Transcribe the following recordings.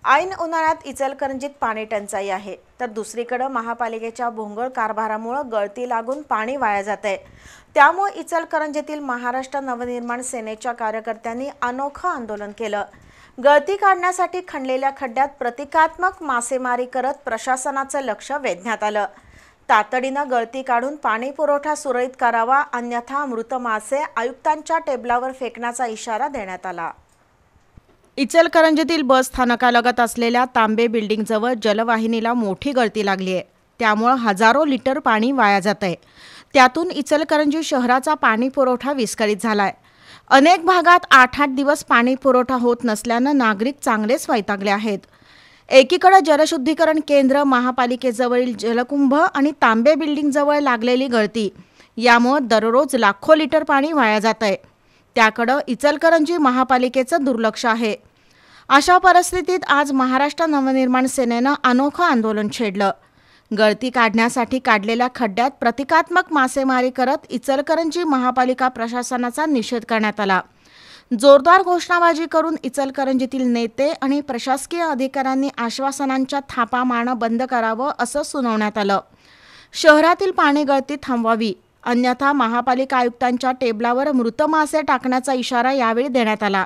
ऐन उन्हाळ्यात इचलकरंजीत पाणी टंचाई आहे, तर दुसरीकडे महापालिकेच्या भोंगळ कारभारामुळे गळती लागून पाणी वाया जाते। त्यामुळे इचलकरंजीतील महाराष्ट्र नवनिर्माण सेनेच्या कार्यकर्त्यांनी अनोखं आंदोलन केलं। गळती काढण्यासाठी खणलेल्या खड्ड्यात प्रतिकात्मक मासेमारी करत प्रशासनाचं लक्ष वेधण्यात आलं। तातडीनं गळती काढून पाणी पुरवठा सुरळीत करावा, अन्यथा मृत मासे आयुक्तांच्या टेबलावर फेकण्याचा इशारा देण्यात आला। इचलकरंजीतील बस स्थानकालगत असलेल्या तांबे बिल्डिंगजवळ जलवाहिनीला मोठी गळती लागली आहे। त्यामुळे हजारो लिटर पाणी वाया जातंय। त्यातून इचलकरंजी शहराचा पाणी पुरवठा विस्कळीत झालाय। अनेक भागात 8-8 दिवस पाणी पुरवठा होत नसल्यानं नागरिक चांगलेच वैतागले आहेत। एकीकडे जलशुद्धीकरण केंद्र, महापालिकेजवळील जलकुंभ आणि तांबे बिल्डिंगजवळ लागलेली गळती यामुळे दररोज लाखो लिटर पाणी वाया जातंय। त्याकडे इचलकरंजी महापालिकेचं दुर्लक्ष आहे। अशा परिस्थितीत आज महाराष्ट्र नवनिर्माण सेनेनं अनोखं आंदोलन छेडलं। गळती काढण्यासाठी काढलेल्या खड्ड्यात प्रतिकात्मक मासेमारी करत इचलकरंजी महापालिका प्रशासनाचा निषेध करण्यात आला। जोरदार घोषणाबाजी करून इचलकरंजीतील नेते आणि प्रशासकीय अधिकाऱ्यांनी आश्वासनांच्या थापा मारणं बंद करावं असं सुनावण्यात आलं। शहरातील पाणी गळती थांबवावी, अन्यथा महापालिका आयुक्तांच्या टेबलावर मृत मासे टाकण्याचा इशारा यावेळी देण्यात आला।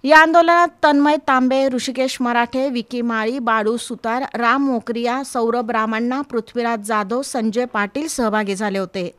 या आंदोलनात तन्मय तांबे, ऋषिकेश मराठे, विकी माळी, बाळू सुतार, राम मोकरिया, सौरभ रामण्णा, पृथ्वीराज जाधव, संजय पाटील सहभागी झाले होते।